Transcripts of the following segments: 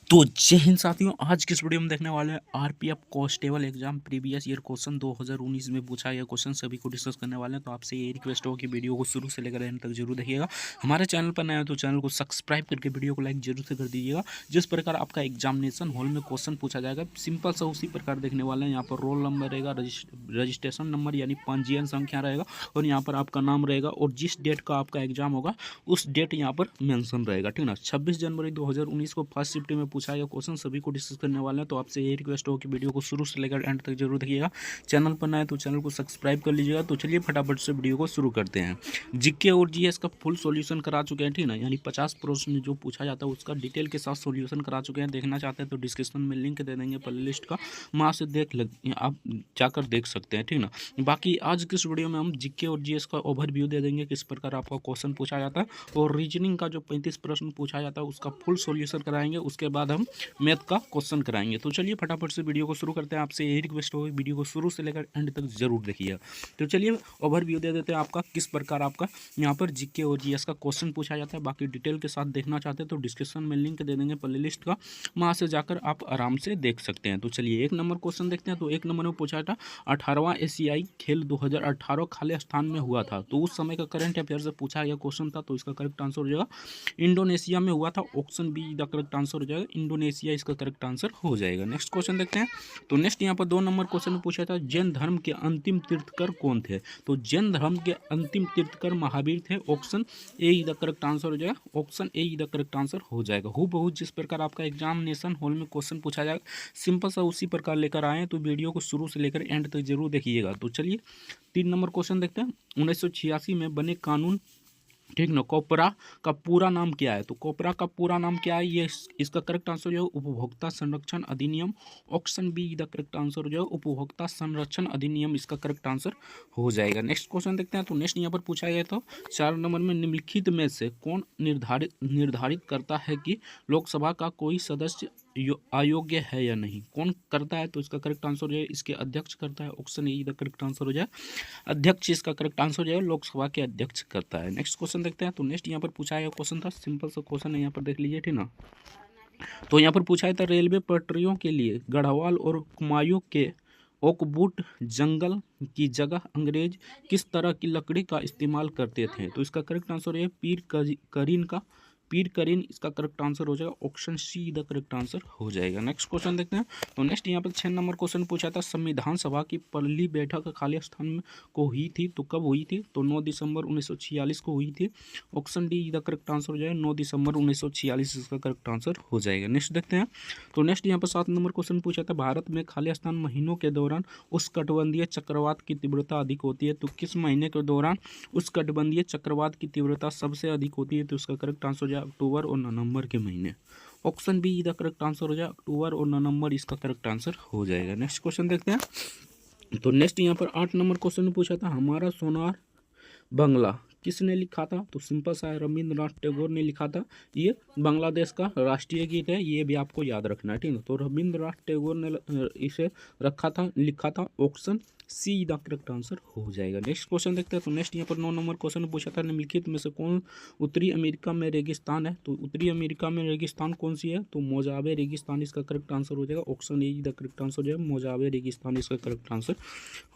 तो जय हिंद साथियों, आज की इस वीडियो में देखने वाले हैं RPF constable exam previous year question 2019 में पूछा गया क्वेश्चन सभी को डिस्कस करने वाले हैं। तो आपसे ये रिक्वेस्ट हो कि वीडियो को शुरू से लेकर एंड तक जरूर देखिएगा। हमारे चैनल पर नए हो तो चैनल को सब्सक्राइब करके वीडियो को लाइक जरूर से कर दीजिएगा। जिस प्रकार आपका एग्जामिनेशन हॉल में क्वेश्चन पूछा जाएगा सिंपल सा उसी प्रकार देखने वाले हैं। यहाँ पर रोल नंबर रहेगा, रजिस्ट्रेशन नंबर यानी पंजीयन संख्या रहेगा और यहाँ पर आपका नाम रहेगा और जिस डेट का आपका एग्जाम होगा उस डेट यहाँ पर मेंशन रहेगा। ठीक ना, 26 जनवरी 2019 को फर्स्ट शिफ्ट में पूछा गया क्वेश्चन सभी को डिस्कस करने वाले हैं। तो आपसे ये रिक्वेस्ट हो कि वीडियो को शुरू से लेकर एंड तक जरूर देखिएगा। चैनल पर नए तो चैनल को सब्सक्राइब कर लीजिएगा। तो चलिए फटाफट से वीडियो को शुरू करते हैं। जीके और जीएस का फुल सॉल्यूशन करा चुके हैं, ठीक ना, यानी 50 प्रश्न जो पूछा जाता है उसका डिटेल के साथ सॉल्यूशन करा चुके हैं। देखना चाहते हैं तो डिस्क्रिप्शन में लिंक दे देंगे प्ले लिस्ट का, वहाँ से आप जाकर देख सकते हैं। ठीक ना, बाकी आज की इस वीडियो में हम जीके और जीएस का ओवरव्यू दे देंगे, किस प्रकार आपका क्वेश्चन पूछा जाता है, और रीजनिंग का जो 35 प्रश्न पूछा जाता है उसका फुल सॉल्यूशन कराएंगे। उसके बाद हम मैथ का क्वेश्चन कराएंगे। तो चलिए फटाफट से वीडियो को शुरू करते हैं। आपसे यही रिक्वेस्ट होगी वीडियो को शुरू से लेकर एंड तक जरूर देखिएगा। तो चलिए ओवरव्यू दे देते हैं आपका किस प्रकार आपका यहाँ पर जीके और जीएस का क्वेश्चन पूछा जाता है। बाकी डिटेल के साथ देखना चाहते हैं तो डिस्क्रिप्शन में लिंक दे देंगे प्ले लिस्ट का, वहाँ से जाकर आप आराम से देख सकते हैं। तो चलिए एक नंबर क्वेश्चन देखते हैं। तो एक नंबर में पूछा था 18वां एशियाई खेल 2018 खालिस्तान में हुआ था। तो उस समय का करंट अफेयर से पूछा गया क्वेश्चन था। तो इसका करेक्ट आंसर हो जाएगा इंडोनेशिया में हुआ था। Option B the correct answer हो जाएगा, इंडोनेशिया इसका करेक्ट आंसर हो जाएगा। नेक्स्ट क्वेश्चन देखते हैं। तो नेक्स्ट यहाँ पर 2 नंबर क्वेश्चन में पूछा था जैन धर्म के अंतिम तीर्थकर कौन थे। तो जैन धर्म के अंतिम तीर्थकर महावीर थे। Option A the correct answer हो जाएगा, option A the correct answer हो जाएगा। हूबहू जिस प्रकार आपका एग्जामिनेशन हॉल में क्वेश्चन पूछा जाएगा सिंपल सा उसी प्रकार लेकर आए हैं। तो वीडियो को शुरू से लेकर एंड तक जरूर देखिएगा। तो चलिए 3 नंबर क्वेश्चन देखते हैं। 1986 में बने कानून, ठीक ना, कोपरा का पूरा नाम क्या है। तो कोपरा का पूरा नाम क्या है, ये इसका करेक्ट आंसर जो है उपभोक्ता संरक्षण अधिनियम। Option B the correct answer जो है उपभोक्ता संरक्षण अधिनियम इसका करेक्ट आंसर हो जाएगा। नेक्स्ट क्वेश्चन देखते हैं। तो नेक्स्ट यहाँ पर पूछा गया तो 4 नंबर में निम्नलिखित में से कौन निर्धारित करता है कि लोकसभा का कोई सदस्य अयोग्य है या नहीं। कौन करता है, तो इसका करेक्ट आंसर जो है इसके अध्यक्ष करता है। Option A the correct answer हो जाए अध्यक्ष इसका करेक्ट आंसर जो है लोकसभा के अध्यक्ष करता है। नेक्स्ट क्वेश्चन देखते हैं। तो नेक्स्ट यहाँ पर पूछा गया क्वेश्चन था, सिंपल सा क्वेश्चन है, यहाँ पर देख लीजिए, ठीक ना। तो यहाँ पर पूछा था रेलवे पटरियों के लिए गढ़वाल और कुमायूं के ओकवुड जंगल की जगह अंग्रेज किस तरह की लकड़ी का इस्तेमाल करते थे। तो इसका करेक्ट आंसर है पीर करीन इसका करेक्ट आंसर हो जाएगा। Option see the correct answer हो जाएगा। नेक्स्ट क्वेश्चन देखते हैं। तो नेक्स्ट यहाँ पर 6 नंबर क्वेश्चन पूछा था संविधान सभा की पहली बैठक खालिस्तान में को हुई थी। तो कब हुई थी, तो 9 दिसंबर 1946 को हुई थी। Option D the correct answer हो जाएगा 9 दिसंबर 1946 इसका करेक्ट आंसर हो जाएगा। नेक्स्ट देखते हैं। तो नेक्स्ट यहाँ पर 7 नंबर क्वेश्चन पूछा था भारत में खालिस्तान महीनों के दौरान उष्णकटिबंधीय चक्रवात की तीव्रता अधिक होती है। तो किस महीने के दौरान उष्णकटिबंधीय चक्रवात की तीव्रता सबसे अधिक होती है। तो इसका करेक्ट आंसर हो जाए अक्टूबर और नवंबर के महीने। Option B the correct answer हो जाए अक्टूबर और नवंबर इसका करेक्ट आंसर हो जाएगा। नेक्स्ट क्वेश्चन देखते हैं। तो नेक्स्ट यहाँ पर 8 नंबर क्वेश्चन में पूछा था हमारा सोनार बंगला किसने लिखा था। तो सिंपल सा है, रविंद्रनाथ टैगोर ने लिखा था। ये बांग्लादेश का राष्ट्रीय गीत है, ये भी आपको याद रखना है, ठीक है। तो रविंद्रनाथ टैगोर ने इसे लिखा था। Option see the correct answer हो जाएगा। नेक्स्ट क्वेश्चन देखते हैं। तो नेक्स्ट यहाँ पर 9 नंबर क्वेश्चन पूछा था निम्नलिखित में से कौन उत्तरी अमेरिका में रेगिस्तान है। तो उत्तरी अमेरिका में रेगिस्तान कौन सी है, तो मोजावे रेगिस्तान इसका करेक्ट आंसर हो जाएगा। Option A the correct answer जो है मोजावे रेगिस्तान इसका करेक्ट आंसर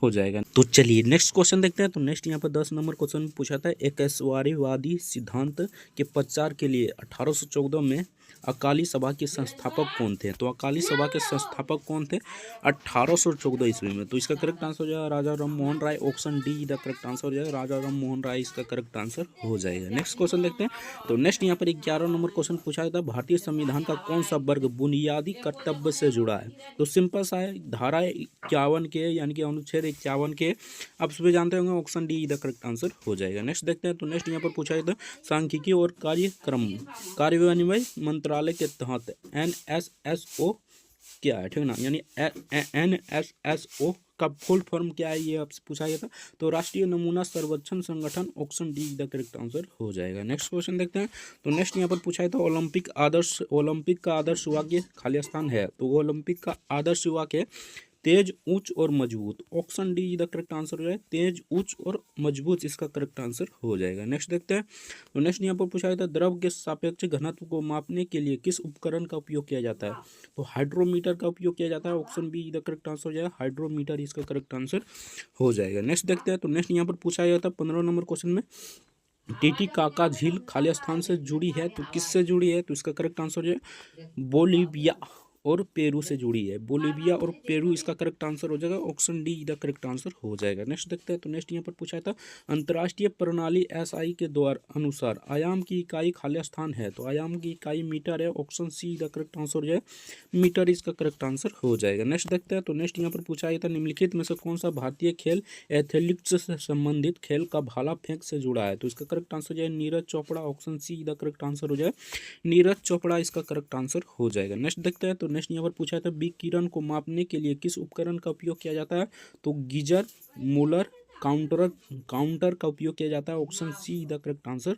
हो जाएगा। तो चलिए नेक्स्ट क्वेश्चन देखते हैं। तो नेक्स्ट यहाँ पर 10 नंबर क्वेश्चन पूछा था एकस्वरीवादी सिद्धांत के प्रचार के लिए 1814 में अकाली सभा के संस्थापक कौन थे। तो अकाली सभा के संस्थापक कौन थे 1814 ईस्वी में। तो इसका करेक्ट आंसर हो जाएगा Raja Ram Mohan Roy. Option D the correct answer हो जाएगा राजा राम मोहन राय इसका करेक्ट आंसर हो जाएगा। नेक्स्ट क्वेश्चन देखते हैं। तो नेक्स्ट यहाँ पर 11 नंबर क्वेश्चन पूछा था भारतीय संविधान का कौन सा वर्ग बुनियादी कर्तव्य से जुड़ा है। तो सिंपल सा है, धारा 51 के यानी कि अनुच्छेद 51 के आप सभी जानते होंगे। Option D the correct answer हो जाएगा। नेक्स्ट देखते हैं। तो नेक्स्ट यहाँ पर पूछा था सांख्यिकी और कार्यान्वयन मंत्रालय के तहत NSSO क्या है, ठीक ना, यानी NSSO का फुल फॉर्म क्या है, ये आपसे पूछा गया था। तो राष्ट्रीय नमूना सर्वेक्षण संगठन। Option D the correct answer हो जाएगा। नेक्स्ट क्वेश्चन देखते हैं। तो नेक्स्ट यहाँ पर पूछा है तो ओलंपिक का आदर्श युवा के खालिस्तान है। तो ओलंपिक का आदर्श युवा के तेज, उच्च और मजबूत। Option D the correct answer हो जाए तेज, उच्च और मजबूत इसका करेक्ट आंसर हो जाएगा। नेक्स्ट देखते हैं। तो नेक्स्ट यहाँ पर पूछा गया था द्रव के सापेक्ष घनत्व को मापने के लिए किस उपकरण का उपयोग किया जाता है? तो हाइड्रोमीटर का उपयोग किया जाता है। Option B the correct answer हो जाएगा हाइड्रोमीटर इसका करेक्ट आंसर हो जाएगा। नेक्स्ट देखते हैं। तो नेक्स्ट यहाँ पर पूछा गया था 15 नंबर क्वेश्चन में टीटीकाका झील खाली स्थान से जुड़ी है तो किससे जुड़ी है? तो इसका करेक्ट आंसर है बोलिविया और पेरू से जुड़ी है। बोलिविया और पेरू इसका करेक्ट आंसर हो जाएगा। Option D the correct answer हो जाएगा। नेक्स्ट देखते हैं। तो नेक्स्ट यहाँ पर पूछा था अंतर्राष्ट्रीय प्रणाली एसआई के द्वारा अनुसार आयाम की इकाई खाली स्थान है तो आयाम की इकाई मीटर है। Option see the correct answer हो जाएगा मीटर इसका करेक्ट आंसर हो जाएगा। नेक्स्ट देखते हैं। तो नेक्स्ट यहाँ पर पूछा गया था निम्नलिखित में से कौन सा भारतीय खेल एथलेटिक्स से संबंधित खेल का भाला फेंक से जुड़ा है? तो इसका करेक्ट आंसर हो जाए Neeraj Chopra. Option see the correct answer हो जाए नीरज चोपड़ा इसका करेक्ट आंसर हो जाएगा। नेक्स्ट देखते हैं। तो नेक्स्ट यहाँ पर पूछा था विकिरण को मापने के लिए किस उपकरण का उपयोग किया जाता है? तो गीजर, मूलर, काउंटर का उपयोग किया जाता है। Option see the correct answer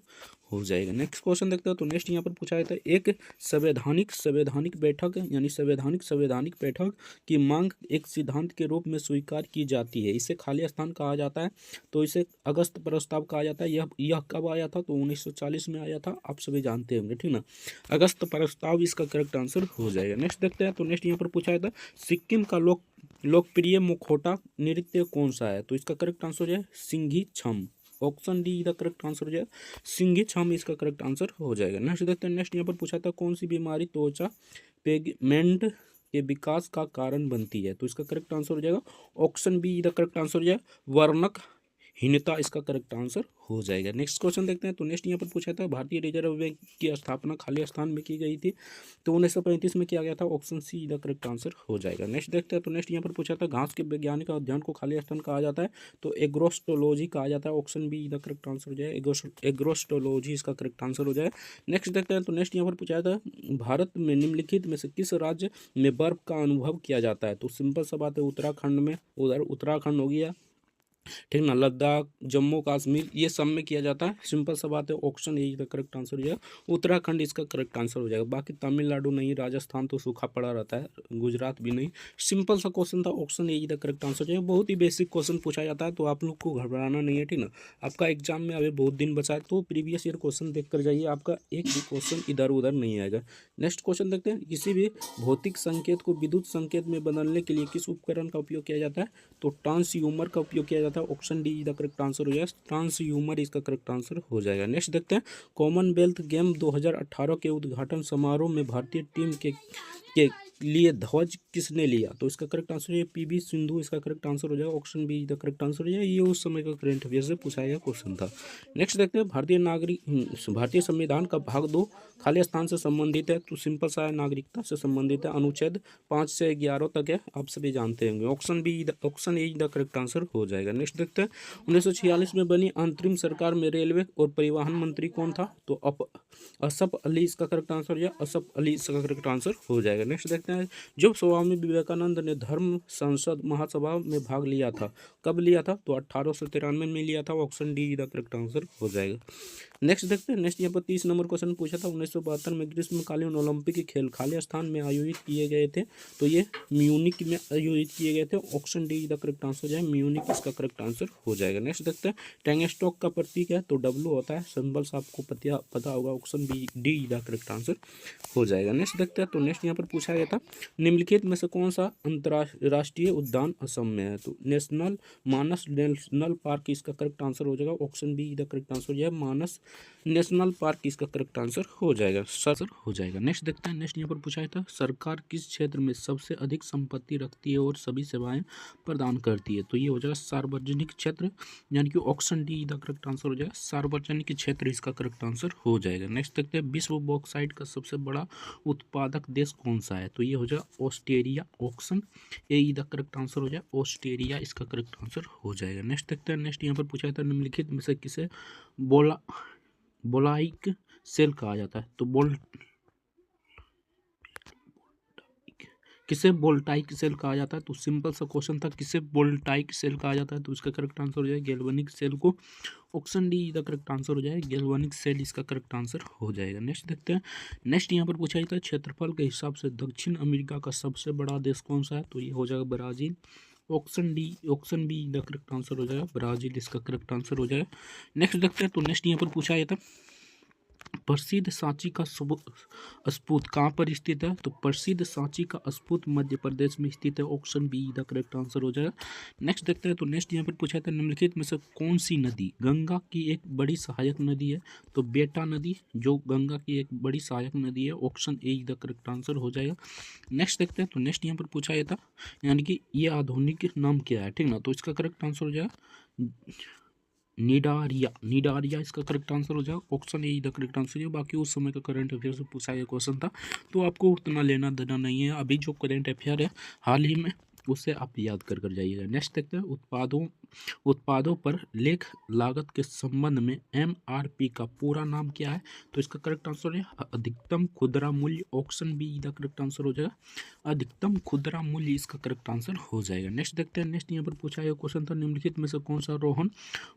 हो जाएगा। नेक्स्ट क्वेश्चन देखते हैं। तो नेक्स्ट यहाँ पर पूछा गया था एक संवैधानिक बैठक यानी संवैधानिक बैठक की मांग एक सिद्धांत के रूप में स्वीकार की जाती है, इसे खाली स्थान कहा जाता है तो इसे अगस्त प्रस्ताव कहा जाता है। यह कब आया था? तो 1940 में आया था, आप सभी जानते होंगे, ठीक ना। अगस्त प्रस्ताव इसका करेक्ट आंसर हो जाएगा। नेक्स्ट देखते हैं। तो नेक्स्ट यहाँ पर पूछा गया था सिक्किम का लोकप्रिय मुखौटा नृत्य कौन सा है? तो इसका करेक्ट आंसर है सिंघी छम। Option D the correct answer हो जाएगा सिंघी छम इसका करेक्ट आंसर हो जाएगा। नेक्स्ट देखते हैं। नेक्स्ट यहाँ पर पूछा था कौन सी बीमारी त्वचा पिगमेंट के विकास का कारण बनती है? तो इसका करेक्ट आंसर हो जाएगा option B the correct answer हो जाएगा वर्णकहीनता इसका करेक्ट आंसर हो जाएगा। नेक्स्ट क्वेश्चन देखते हैं। तो नेक्स्ट यहाँ पर पूछा था भारतीय रिजर्व बैंक की स्थापना खाली स्थान में की गई थी तो 1935 में किया गया था। Option see the correct answer हो जाएगा। नेक्स्ट देखते हैं। तो नेक्स्ट यहाँ पर पूछा था घास के वैज्ञानिक अध्ययन को खाली स्थान कहा जाता है तो एग्रोस्टोलॉजी कहा जाता है। Option B the correct answer हो जाए एग्रोस्टोलॉजी इसका करेक्ट आंसर हो जाए। नेक्स्ट देखते हैं। तो नेक्स्ट यहाँ पर पूछा था भारत में निम्नलिखित में से किस राज्य में बर्फ का अनुभव किया जाता है? तो सिंपल सा बात है उत्तराखंड में, उधर उत्तराखंड हो गया, ठीक ना, लद्दाख, जम्मू कश्मीर, ये सब में किया जाता है। सिंपल सा बात है ऑप्शन ए का करेक्ट आंसर हो जाएगा उत्तराखंड इसका करेक्ट आंसर हो जाएगा। बाकी तमिलनाडु नहीं, राजस्थान तो सूखा पड़ा रहता है, गुजरात भी नहीं। सिंपल सा क्वेश्चन था, ऑप्शन ए का करेक्ट आंसर हो जाएगा। बहुत ही बेसिक क्वेश्चन पूछा जाता है तो आप लोग को घबराना नहीं है, ठीक ना। आपका एग्जाम में अभी बहुत दिन बचा है तो प्रीवियस ईयर क्वेश्चन देख कर जाइए, आपका एक भी क्वेश्चन इधर उधर नहीं आएगा। नेक्स्ट क्वेश्चन देखते हैं। किसी भी भौतिक संकेत को विद्युत संकेत में बदलने के लिए किस उपकरण का उपयोग किया जाता है? तो ट्रांसह्यूमर का उपयोग किया जाता है। Option D the correct answer हो जाएगा ट्रांसह्यूमर इसका करेक्ट आंसर हो जाएगा। नेक्स्ट देखते हैं कॉमनवेल्थ गेम 2018 के उद्घाटन समारोह में भारतीय टीम के लिए ध्वज किसने लिया? तो इसका करेक्ट आंसर है पीवी सिंधु इसका करेक्ट आंसर हो जाएगा। Option B the correct answer हो जाएगा। ये उस समय का करंट अफेयर से पूछा गया क्वेश्चन था। नेक्स्ट देखते हैं भारतीय संविधान का भाग 2 खाली स्थान से संबंधित है तो सिंपल सा नागरिकता से संबंधित है। अनुच्छेद 5 से 11 तक है, आप सभी जानते होंगे। Option A the correct answer हो जाएगा। नेक्स्ट देखते हैं 1946 में बनी अंतरिम सरकार में रेलवे और परिवहन मंत्री कौन था? तो असफ अली इसका करेक्ट आंसर या असफ अली इसका करेक्ट आंसर हो जाएगा। नेक्स्ट देखते हैं जब स्वामी विवेकानंद ने धर्म संसद महासभा में भाग लिया था, कब लिया था? तो 1893 में लिया था। Option D the correct answer हो जाएगा। नेक्स्ट देखते हैं। नेक्स्ट यहाँ पर 30 नंबर क्वेश्चन पूछा था 1972 में ग्रीष्मकालीन ओलंपिक खेल खाली स्थान में आयोजित किए गए थे तो ये म्यूनिक में आयोजित किए गए थे। Option D the correct answer हो जाए म्यूनिक इसका करेक्ट आंसर हो जाएगा। नेक्स्ट देखते हैं टैंगस्टॉक का प्रतीक है तो डब्ल्यू होता है, सिंबल से आपको पता होगा। Option B D the correct answer हो जाएगा। नेक्स्ट देखते हैं। तो नेक्स्ट यहाँ पर पूछा गया था निम्नलिखित में से कौन सा अंतर्राष्ट्रीय उद्यान असम में है? तो मानस नेशनल पार्क इसका करेक्ट आंसर हो जाएगा। Option B the correct answer हो जाएगा मानस नेशनल पार्क इसका करेक्ट आंसर हो जाएगा, सर हो जाएगा। नेक्स्ट देखते हैं। नेक्स्ट यहाँ पर पूछा था सरकार किस क्षेत्र में सबसे अधिक संपत्ति रखती है और सभी सेवाएं प्रदान करती है? तो ये हो जाएगा सार्वजनिक क्षेत्र, यानी कि option D the correct answer हो जाएगा सार्वजनिक क्षेत्र इसका करेक्ट आंसर हो जाएगा। नेक्स्ट देखते हैं विश्व बॉक्साइट का सबसे बड़ा उत्पादक देश कौन सा है? तो ये हो जाएगा Australia. Option A the correct answer हो जाएगा ऑस्ट्रेलिया इसका करेक्ट आंसर हो जाएगा। नेक्स्ट देखते हैं। नेक्स्ट यहाँ पर पूछा था निम्नलिखित में से किसे बोलाइक सेल कहा जाता है? तो किसे वोल्टाइक सेल कहा जाता है? तो सिंपल सा क्वेश्चन था, किसे वोल्टाइक सेल कहा जाता है? तो इसका करेक्ट आंसर हो जाएगा गैल्वेनिक सेल को। Option D the correct answer हो जाएगा, गैल्वेनिक सेल इसका करेक्ट आंसर हो जाएगा। नेक्स्ट देखते हैं। नेक्स्ट यहाँ पर पूछा जाता है क्षेत्रफल के हिसाब से दक्षिण अमेरिका का सबसे बड़ा देश कौन सा है? तो ये हो जाएगा Brazil. Option B the correct answer हो जाएगा, ब्राज़ील इसका करेक्ट आंसर हो जाएगा। नेक्स्ट देखते हैं। तो नेक्स्ट यहाँ पर पूछा जाता है प्रसिद्ध सांची का स्पूत कहाँ पर स्थित है? तो प्रसिद्ध सांची का स्पूत मध्य प्रदेश में स्थित है। Option B the correct answer हो जाएगा। नेक्स्ट देखते हैं। तो नेक्स्ट यहाँ पर पूछा था निम्नलिखित में से कौन सी नदी गंगा की एक बड़ी सहायक नदी है? तो बेटा नदी जो गंगा की एक बड़ी सहायक नदी है। Option A the correct answer हो जाएगा। नेक्स्ट देखते हैं। तो नेक्स्ट यहाँ पर पूछा था यानी कि ये आधुनिक नाम क्या है, ठीक ना? तो इसका करेक्ट आंसर हो जाएगा निडारिया इसका करेक्ट आंसर हो जाएगा। Option A the correct answer है। बाकी उस समय का करंट अफेयर से पूछा गया क्वेश्चन था, तो आपको उतना लेना देना नहीं है। अभी जो करंट अफेयर है हाल ही में, उससे आप याद कर जाइएगा। नेक्स्ट देखते हैं। उत्पादों पर लेख लागत के संबंध में MRP का पूरा नाम क्या है? तो इसका करेक्ट आंसर है अधिकतम खुदरा मूल्य। Option B the correct answer हो जाएगा, अधिकतम खुदरा मूल्य इसका करेक्ट आंसर हो जाएगा। नेक्स्ट देखते हैं। नेक्स्ट यहाँ पर पूछा गया क्वेश्चन था निम्नलिखित में से कौन सा रोहन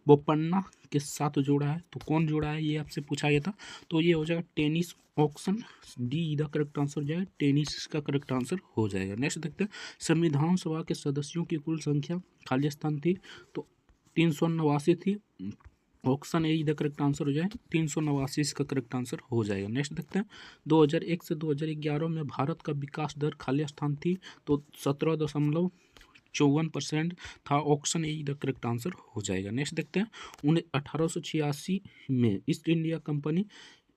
बोपन्ना के साथ जुड़ा है? तो कौन जुड़ा है ये आपसे पूछा गया था, तो ये हो जाएगा tennis. Option D the correct answer हो जाएगा, टेनिस का करेक्ट आंसर हो जाएगा। नेक्स्ट देखते हैं। संविधान सभा के सदस्यों की कुल संख्या खाली स्थान थी, तो 389 थी। Option A the correct answer हो जाए, 389 इसका करेक्ट आंसर हो जाएगा। नेक्स्ट देखते हैं। 2001 से 2011 में भारत का विकास दर खाली स्थान थी, तो 17.54% था। Option A the correct answer हो जाएगा। नेक्स्ट देखते हैं। 1886 में ईस्ट इंडिया कंपनी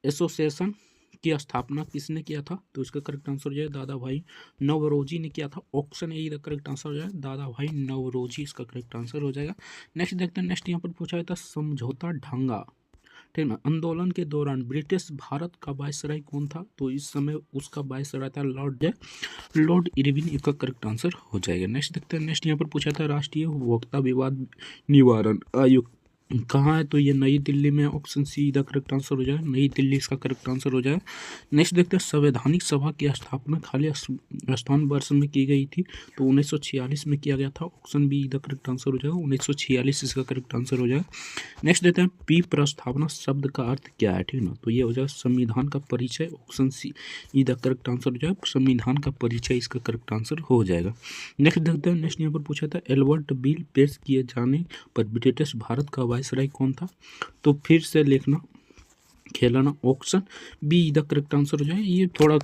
एसोसिएशन की स्थापना किसने किया था? तो इसका करेक्ट आंसर हो जाए दादा भाई नवरोजी ने किया था। Option A the correct answer हो जाए दादा भाई नवरोजी इसका करेक्ट आंसर हो जाएगा। नेक्स्ट देखते हैं। नेक्स्ट यहाँ पर पूछा जाता है समझौता ढांगा, ठीक ना, आंदोलन के दौरान ब्रिटिश भारत का वायसराय कौन था? तो इस समय उसका वायसराय था लॉर्ड इरविन, इसका करेक्ट आंसर हो जाएगा। नेक्स्ट देखते हैं। नेक्स्ट यहाँ पर पूछा था राष्ट्रीय उपभोक्ता विवाद निवारण आयोग कहाँ है? तो ये नई दिल्ली में। Option see the correct answer हो जाए, नई दिल्ली इसका करेक्ट आंसर हो जाए। नेक्स्ट देखते हैं। संवैधानिक सभा की स्थापना खाली स्थान वर्ष में की गई थी, तो 1946 में किया गया था। Option B the correct answer हो जाएगा, 1946 इसका करेक्ट आंसर हो जाएगा। नेक्स्ट देते हैं पी प्रस्तावना शब्द का अर्थ क्या है, ठीक ना? तो ये हो जाएगा संविधान का परिचय। Option C E the correct answer हो जाएगा, संविधान का परिचय इसका करेक्ट आंसर हो जाएगा। नेक्स्ट देखते हैं। नेक्स्ट यहाँ पर पूछा था एल्बर्ट बिल पेश किए जाने पर ब्रिटिश भारत का वायसराय कौन था? तो फिर से लिखना खेलाना। Option B the correct answer हो जाए। ये थोड़ा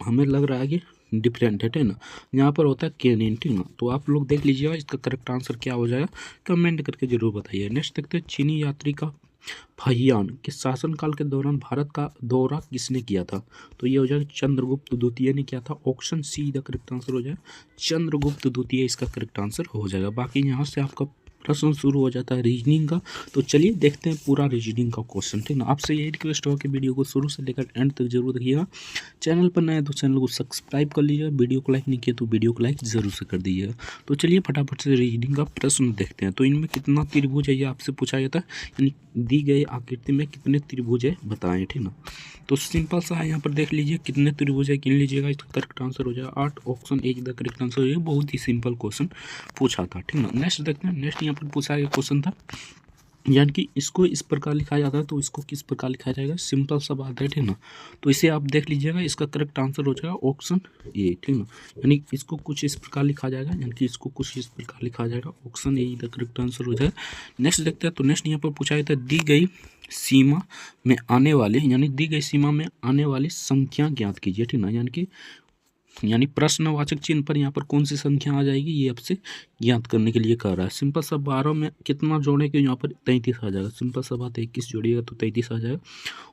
हमें लग रहा है कि डिफरेंट है ना, यहाँ पर होता है केनिन, ठीक ना? तो आप लोग देख लीजिएगा इसका करेक्ट आंसर क्या हो जाएगा, कमेंट करके जरूर बताइए। नेक्स्ट देखते हैं चीनी यात्री का फहियान के शासनकाल के दौरान भारत का दौरा किसने किया था? तो ये हो जाएगा चंद्रगुप्त द्वितीय ने किया था। Option see the correct answer हो जाए, चंद्रगुप्त द्वितीय इसका करेक्ट आंसर हो जाएगा। बाकी यहाँ से आपका प्रश्न शुरू हो जाता है रीजनिंग का। तो चलिए देखते हैं पूरा रीजनिंग का क्वेश्चन, ठीक ना? आपसे यही रिक्वेस्ट हो कि वीडियो को शुरू से लेकर एंड तक जरूर देखिएगा। चैनल पर नए तो चैनल को सब्सक्राइब कर लीजिएगा, वीडियो को लाइक नहीं किया तो वीडियो को लाइक जरूर से कर दीजिएगा। तो चलिए फटाफट से रीजनिंग का प्रश्न देखते हैं। तो इनमें कितना त्रिभुज है ये आपसे पूछा गया था, यानी दी गई आकृति में कितने त्रिभुज है बताएं, ठीक ना? तो सिंपल सा है, यहाँ पर देख लीजिए कितने त्रिभुज है, गिन लीजिएगा, इसका करेक्ट आंसर हो जाएगा 8। Option A the correct answer हो जाएगा। बहुत ही सिंपल क्वेश्चन पूछा था, ठीक ना? नेक्स्ट देखते हैं। नेक्स्ट यहाँ पर पूछा गया क्वेश्चन था यानी कि इसको इस प्रकार लिखा जाता है, तो इसको किस प्रकार लिखा जाएगा, सिंपल सा बात है, ठीक ना? तो इसे आप देख लीजिएगा, इसका करेक्ट आंसर हो जाएगा ऑप्शन ए, ठीक ना? यानी इसको कुछ इस प्रकार लिखा जाएगा, यानी कि इसको कुछ इस प्रकार लिखा जाएगा। Option A the correct answer हो जाएगा। नेक्स्ट देखते हैं। तो नेक्स्ट यहाँ पर पूछा जाता है दी गई सीमा में आने वाले, यानी दी गई सीमा में आने वाली संख्या ज्ञात कीजिए, ठीक ना? यानी प्रश्नवाचक चिन्ह पर यहाँ पर कौन सी संख्या आ जाएगी, ये आपसे ज्ञात करने के लिए कह रहा है। सिंपल सा 12 में कितना जोड़ेंगे, यहाँ पर 33 आ जाएगा। सिंपल सा बात है, 21 जोड़िएगा तो 33 आ जाएगा।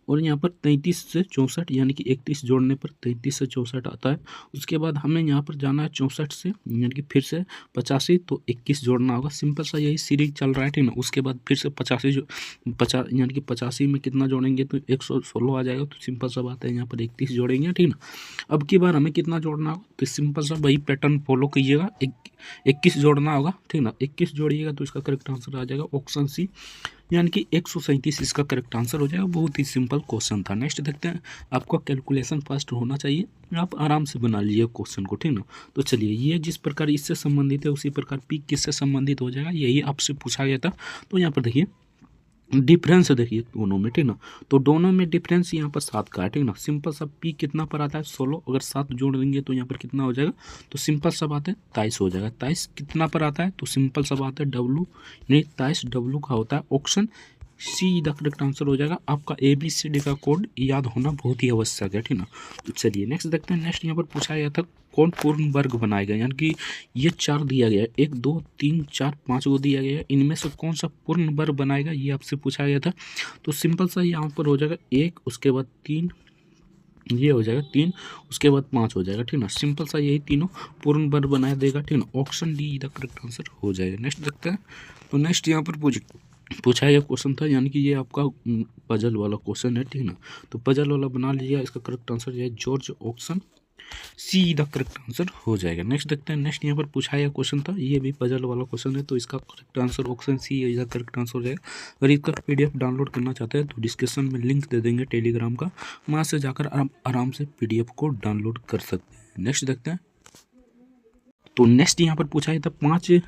और यहाँ पर 33 से 64, यानी कि 31 जोड़ने पर 33 से 64 आता है। उसके बाद हमें यहाँ पर जाना है 64 से, यानी कि फिर से 85, तो 21 जोड़ना होगा। सिंपल सा यही सीरीज चल रहा है, ठीक ना? उसके बाद फिर से 85 यानी कि 85 में कितना जोड़ेंगे तो 116 आ जाएगा। तो सिंपल सा बात है, यहाँ पर 31 जोड़ेंगे, ठीक ना? अब की बार हमें कितना जोड़ना होगा, तो सिंपल सा वही पैटर्न फॉलो कीजिएगा, 21 जोड़ना होगा, ठीक ना? 21 जोड़िएगा तो इसका करेक्ट आंसर आ जाएगा ऑप्शन सी यानी कि 137 इसका करेक्ट आंसर हो जाएगा। बहुत ही सिंपल क्वेश्चन था। नेक्स्ट देखते हैं, आपका कैलकुलेशन फास्ट होना चाहिए, आप आराम से बना लीजिए क्वेश्चन को, ठीक ना। तो चलिए, ये जिस प्रकार इससे संबंधित है उसी प्रकार पी किससे संबंधित हो जाएगा, यही आपसे पूछा गया था। तो यहाँ पर देखिए डिफरेंस देखिए दोनों में, ठीक ना। तो दोनों में डिफरेंस यहाँ पर 7 का है, ठीक ना। सिंपल सा पी कितना पर आता है 16, अगर 7 जोड़ देंगे तो यहाँ पर कितना हो जाएगा, तो सिंपल सा बात है 23 हो जाएगा। 23 कितना पर आता है, तो सिंपल सा बात है डब्लू, नहीं 23 डब्लू का होता है। Option see the correct answer हो जाएगा। आपका ABCD का कोड याद होना बहुत ही आवश्यक है, ठीक ना। तो चलिए नेक्स्ट देखते हैं। नेक्स्ट यहाँ पर पूछा गया था कौन पूर्ण वर्ग बनाएगा, यानी कि ये 4 दिया गया है, 1 2 3 4 5 को दिया गया है, इनमें से कौन सा पूर्ण वर्ग बनाएगा ये आपसे पूछा गया था। तो सिंपल सा यहाँ पर हो जाएगा 1, उसके बाद 3, ये हो जाएगा 3, उसके बाद 5 हो जाएगा, ठीक ना। सिंपल सा यही तीनों पूर्ण वर्ग बना देगा, ठीक ना। Option D the correct answer हो जाएगा। नेक्स्ट देखते हैं। तो नेक्स्ट यहाँ पर पूछा गया क्वेश्चन था, यानी कि ये आपका पजल वाला क्वेश्चन है, ठीक ना। तो पजल वाला बना लीजिए, इसका करेक्ट आंसर जो है George, option see the correct answer हो जाएगा। नेक्स्ट देखते हैं। नेक्स्ट यहाँ पर पूछा गया क्वेश्चन था, ये भी पजल वाला क्वेश्चन है, तो इसका correct answer option C is the correct answer हो जाएगा। अगर इसका PDF डाउनलोड करना चाहते हैं तो डिस्क्रिप्शन में लिंक दे देंगे टेलीग्राम का, वहाँ से जाकर आप आराम से PDF को डाउनलोड कर सकते हैं। नेक्स्ट देखते हैं। तो नेक्स्ट यहाँ पर पूछा गया था 5,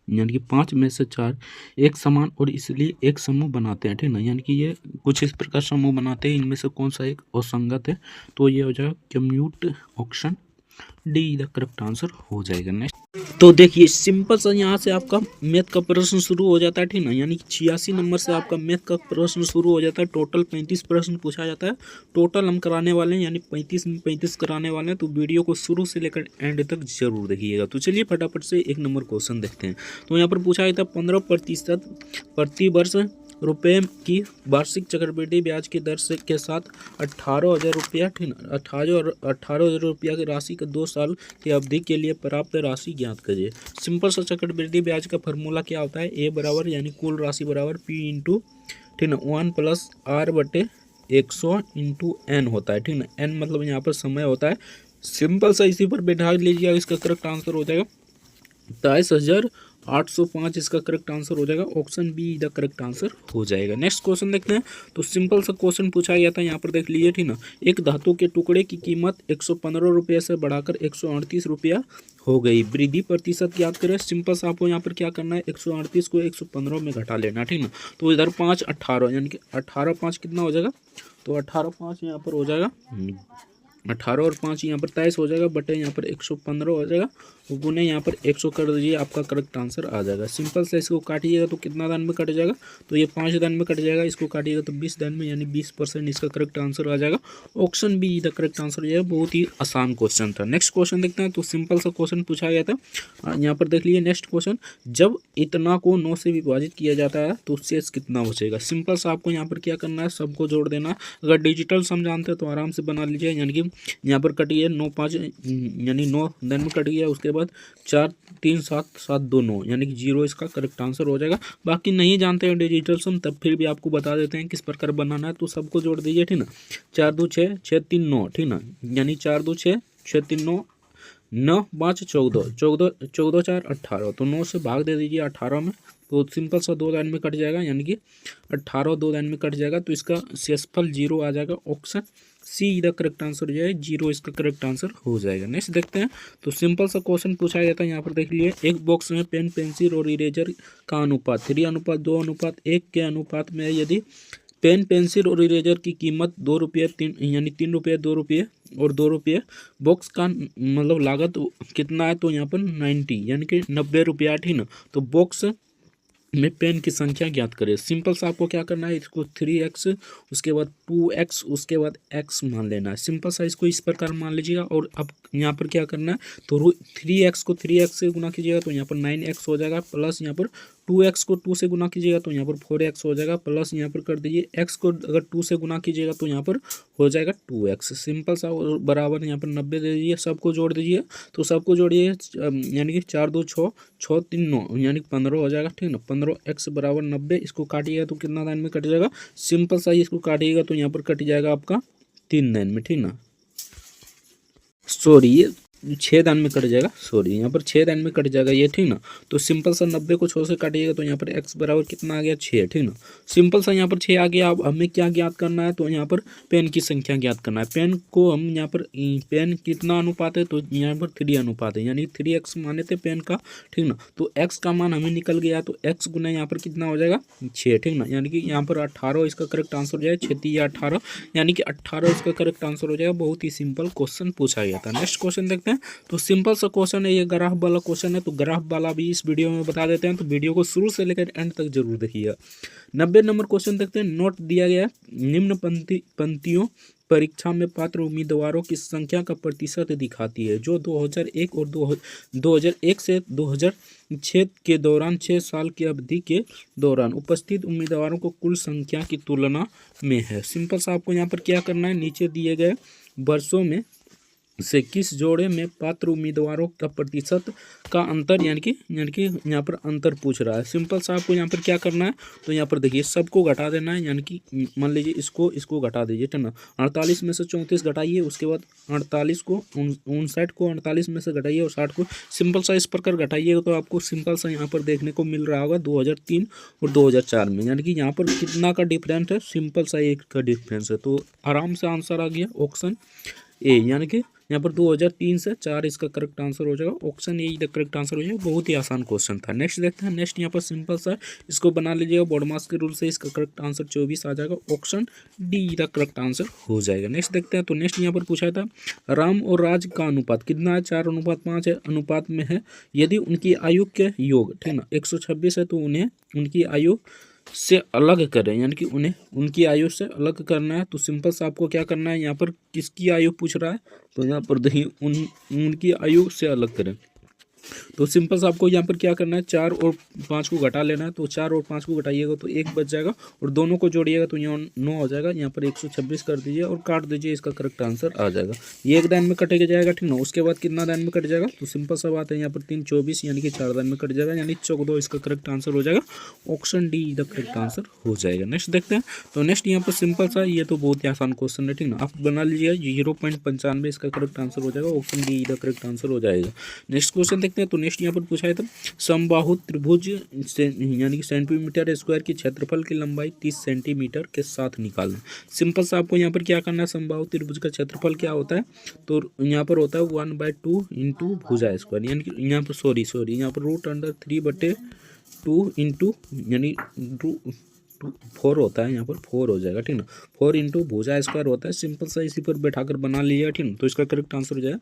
यानी कि 5 में से 4 एक समान और इसलिए एक समूह बनाते हैं, ठीक ना। यानी कि ये कुछ इस प्रकार समूह बनाते हैं, इनमें से कौन सा एक असंगत है, तो ये हो जाएगा commute, option D the correct answer हो जाएगा। नेक्स्ट तो देखिए सिंपल सा यहाँ से आपका मैथ का प्रश्न शुरू हो जाता है, ठीक ना। यानी कि 86 नंबर से आपका मैथ का प्रश्न शुरू हो जाता है। टोटल 35 प्रश्न पूछा जाता है। टोटल हम कराने वाले हैं, यानी 35 में 35 कराने वाले हैं। तो वीडियो को शुरू से लेकर एंड तक जरूर देखिएगा। तो चलिए फटाफट से 1 नंबर क्वेश्चन देखते हैं। तो यहाँ पर पूछा गया था 15% प्रति वर्ष रुपये की वार्षिक चक्रवृद्धि ब्याज की दर से के साथ 18,000 रुपया, ठीक ना, 18,000 रुपया की राशि का 2 साल की अवधि के लिए प्राप्त राशि ज्ञात करिए। सिंपल सा चक्रवृद्धि ब्याज का फॉर्मूला क्या होता है, ए बराबर यानी कुल राशि बराबर P इंटू, ठीक ना, 1 + R/100 इंटू N होता है, ठीक ना। N मतलब यहाँ पर समय होता है। सिंपल सा इसी पर बैठा लीजिएगा, इसका करेक्ट आंसर हो जाएगा 23,805 इसका करेक्ट आंसर हो जाएगा। Option B the correct answer हो जाएगा। नेक्स्ट क्वेश्चन देखते हैं। तो सिंपल सा क्वेश्चन पूछा गया था, यहाँ पर देख लीजिए, ठीक ना। एक धातु के टुकड़े की कीमत 115 रुपये से बढ़ाकर 138 रुपया हो गई, वृद्धि प्रतिशत याद करें। सिंपल सा आपको यहाँ पर क्या करना है, 138 को 115 में घटा लेना, ठीक ना। तो इधर 5 18, यानी कि 18 5 कितना हो जाएगा, तो 18 5 यहाँ पर हो जाएगा 18 और 5 यहाँ पर 23 हो जाएगा, बटे यहाँ पर 115 हो जाएगा, गुने यहाँ पर 100 कर दीजिए, आपका करेक्ट आंसर आ जाएगा। सिंपल से इसको काटिएगा तो कितना दान में कट जाएगा, तो ये 5 दान में कट जाएगा। इसको काटिएगा तो 20 दान में, यानी 20% इसका करेक्ट आंसर आ जाएगा। Option B the correct answer हो जाएगा। बहुत ही आसान क्वेश्चन था। नेक्स्ट क्वेश्चन देखते हैं। तो सिंपल सा क्वेश्चन पूछा गया था, यहाँ पर देख लीजिए। नेक्स्ट क्वेश्चन, जब इतना को 9 से विभाजित किया जाता है तो शेष कितना बचेगा। सिंपल सा आपको यहाँ पर क्या करना है, सबको जोड़ देना। अगर डिजिटल सम जानते हैं तो आराम से बना लीजिए, यानी कि यहाँ पर कट गया 9 5, यानी 9 दान में कट गया, उसके बाद 4 3 7 7 2 9, यानी कि 0 इसका करेक्ट आंसर हो जाएगा। बाकी नहीं जानते हैं डिजिटल सम, तब फिर भी आपको बता देते हैं किस प्रकार बनाना है। तो सबको जोड़ दीजिए, ठीक ना। 4 2 6 6 3 9, ठीक ना, यानी 4 2 6 6 3 9 9 5 14 14 14 4 18, तो 9 से भाग दे दीजिए 18 में, तो सिंपल सा 2 लाइन में कट जाएगा, यानी कि 18 2 लाइन में कट जाएगा, तो इसका शेषफल 0 आ जाएगा। Option see the correct answer हो जाएगा, 0 इसका करेक्ट आंसर हो जाएगा। नेक्स्ट देखते हैं। तो सिंपल सा क्वेश्चन पूछा गया था, यहाँ पर देख लीजिए। एक बॉक्स में पेन पेंसिल और इरेजर का अनुपात 3:2:1 के अनुपात में, यदि पेन पेंसिल और इरेजर की कीमत 2 रुपये 3, यानी 3 रुपये 2 रुपये और 2 रुपये, बॉक्स का मतलब लागत कितना है, तो यहाँ पर 90, यानी कि 90 रुपया, ठीक ना। तो बॉक्स में पेन की संख्या ज्ञात करें। सिंपल सा आपको क्या करना है, इसको 3x, उसके बाद 2x, उसके बाद x मान लेना है। सिंपल सा इसको इस प्रकार मान लीजिएगा। और अब यहाँ पर क्या करना है, तो 3x को 3x से गुना कीजिएगा तो यहाँ पर 9x हो जाएगा, प्लस यहाँ पर 2x को 2 से गुना कीजिएगा तो यहाँ पर 4x हो जाएगा, प्लस यहाँ पर कर दीजिए x को अगर 2 से गुना कीजिएगा तो यहाँ पर हो जाएगा 2x। सिंपल सा बराबर यहाँ पर 90 दे दीजिए, सबको जोड़ दीजिए। तो सबको जोड़िए, यानी कि 4 2 6 6 3 9, यानी 15 हो जाएगा, ठीक ना। 15x बराबर 90, इसको काटिएगा तो कितना लाइन में कट जाएगा। सिंपल सा इसको काटिएगा तो यहाँ पर कट जाएगा आपका 3 लाइन में, ठीक ना। सॉरी, छः दान में कट जाएगा, सॉरी यहाँ पर 6 दान में कट जाएगा ये, ठीक ना। तो सिंपल सा 90 को 6 से काटिएगा तो यहाँ पर x बराबर कितना आ गया, 6, ठीक ना। सिंपल सा यहाँ पर 6 आ गया। अब हमें क्या ज्ञात करना है, तो यहाँ पर पेन की संख्या ज्ञात करना है। पेन को हम यहाँ पर पेन कितना अनुपात है, तो यहाँ पर 3 अनुपात है, यानी 3x माने थे पेन का, ठीक ना। तो x का मान हमें निकल गया, तो x गुना यहाँ पर कितना हो जाएगा, 6, ठीक ना। यानी कि यहाँ पर 18 इसका करेक्ट आंसर हो जाएगा, 6 या 18, यानी कि 18 इसका करेक्ट आंसर हो जाएगा। बहुत ही सिंपल क्वेश्चन पूछा गया था। नेक्स्ट क्वेश्चन देखते हैं। तो सिंपल सा क्वेश्चन है, ये ग्राफ वाला क्वेश्चन है, तो ग्राफ वाला भी इस वीडियो में बता देते हैं, तो वीडियो को शुरू से लेकर एंड तक जरूर देखिएगा। 90 नंबर क्वेश्चन देखते हैं। नोट दिया गया है, निम्न पंक्तियों परीक्षा में पात्र उम्मीदवारों की संख्या का प्रतिशत दिखाती है जो 2001 और 2001 से 2006 के दौरान 6 साल की अवधि के दौरान उपस्थित उम्मीदवारों को कुल संख्या की तुलना में है। सिंपल सा आपको यहाँ पर क्या करना है, नीचे दिए गए वर्षों में से किस जोड़े में पात्र उम्मीदवारों का प्रतिशत का अंतर, यानी कि यहाँ पर अंतर पूछ रहा है। सिंपल सा आपको यहाँ पर क्या करना है, तो यहाँ पर देखिए सबको घटा देना है, यानी कि मान लीजिए इसको घटा दीजिए, ठीक ना। 48 में से 34 घटाइए, उसके बाद 48 को 59 को 48 में से घटाइए और 60 को। सिंपल सा इस प्रकार घटाइएगा तो आपको सिंपल सा यहाँ पर देखने को मिल रहा होगा 2003 और 2004 में, यानी कि यहाँ पर कितना का डिफरेंस है, सिंपल सा 1 का डिफरेंस है। तो आराम से आंसर आ गया ऑप्शन ए, यानी कि यहाँ पर 2003 से 4 इसका करेक्ट आंसर हो जाएगा। Option A the correct answer हो जाएगा। बहुत ही आसान क्वेश्चन था। नेक्स्ट देखते हैं। नेक्स्ट यहाँ पर सिंपल सा इसको बना लीजिएगा, बॉडमास के रूल से इसका करेक्ट आंसर 24 आ जाएगा। Option D the correct answer हो जाएगा। नेक्स्ट देखते हैं। तो नेक्स्ट यहाँ पर पूछा था राम और राज का अनुपात कितना है, 4:5 है अनुपात में है। यदि उनकी आयु के योग, ठीक ना, 126 है, तो उन्हें उनकी आयु से अलग करें, यानी कि उन्हें उनकी आयु से अलग करना है। तो सिंपल सा आपको क्या करना है, यहाँ पर किसकी आयु पूछ रहा है, तो यहाँ पर देखिए उनकी आयु से अलग करें। तो सिंपल सा आपको यहाँ पर क्या करना है, 4 और 5 को घटा लेना है। तो 4 और 5 को घटाइएगा तो 1 बच जाएगा और दोनों को जोड़िएगा तो यहाँ 9 हो जाएगा। यहाँ पर 126 कर दीजिए और काट दीजिए, इसका करेक्ट आंसर आ जाएगा। ये एक दान में कटेगा जाएगा, ठीक ना। उसके बाद कितना दान में कट जाएगा, तो सिंपल सा बात है, यहाँ पर 3 24 यानी कि 4 दान में कट जाएगा, यानी 14 इसका करेक्ट आंसर हो जाएगा। Option D the correct answer हो जाएगा। नेक्स्ट देखते हैं। तो नेक्स्ट यहाँ पर सिंपल सा, ये तो बहुत ही आसान क्वेश्चन है, ठीक ना। आप बना लीजिएगा 0.95 इसका करेक्ट आंसर हो जाएगा। Option D the correct answer हो जाएगा। नेक्स्ट क्वेश्चन देखते हैं। तो नेक्स्ट यहाँ पर पूछा है, तो समबाहु त्रिभुज यानी कि सेंटीमीटर स्क्वायर की क्षेत्रफल की लंबाई 30 सेंटीमीटर के साथ निकालना। सिंपल सा आपको यहाँ पर क्या करना है, समबाहु त्रिभुज का क्षेत्रफल क्या होता है, तो यहाँ पर होता है 1/2 इंटू भुजा स्क्वायर, यानी कि यहाँ पर सॉरी यहाँ पर √3/2 इंटू यानी 4 होता है, यहाँ पर 4 हो जाएगा, ठीक ना। 4 इंटू भुजा स्क्वायर होता है। सिंपल सा इसी पर बैठाकर बना लिया, ठीक ना। तो इसका करेक्ट आंसर हो जाएगा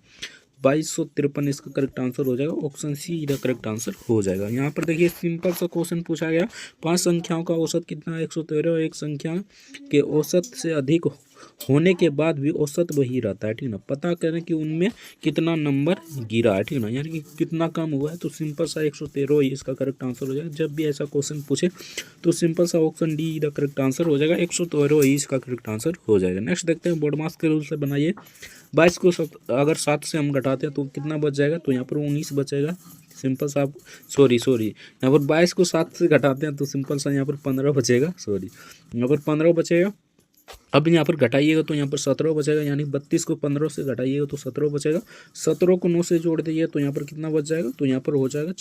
2253 इसका करेक्ट आंसर हो जाएगा। Option see the correct answer हो जाएगा। यहाँ पर देखिए सिंपल सा क्वेश्चन पूछा गया, 5 संख्याओं का औसत कितना है, 113। और एक संख्या के औसत से अधिक होने के बाद भी औसत वही रहता है, ठीक ना। पता करें कि उनमें कितना नंबर गिरा है, ठीक ना, यानी कि कितना कम हुआ है। तो सिंपल सा 113 ही इसका करेक्ट आंसर हो जाएगा। जब भी ऐसा क्वेश्चन पूछे तो सिंपल सा option D the correct answer हो जाएगा। 113 ही इसका करेक्ट आंसर हो जाएगा। नेक्स्ट देखते हैं। बॉडमास के रूल से बनाइए। 22 को अगर 7 से हम घटाते हैं तो कितना बच जाएगा, तो यहाँ पर 19 बचेगा। सिंपल सा आप सॉरी यहाँ पर 22 को 7 से घटाते हैं तो सिंपल सा यहाँ पर 15 बचेगा, यहाँ पर 15 बचेगा। अब यहाँ पर घटाइएगा तो यहाँ पर 17 बचेगा, यानी 32 को 15 से घटाइएगा तो 17 बचेगा। 17 को 9 से जोड़ दीजिए तो यहाँ पर कितना बच जाएगा, तो यहाँ पर हो जाएगा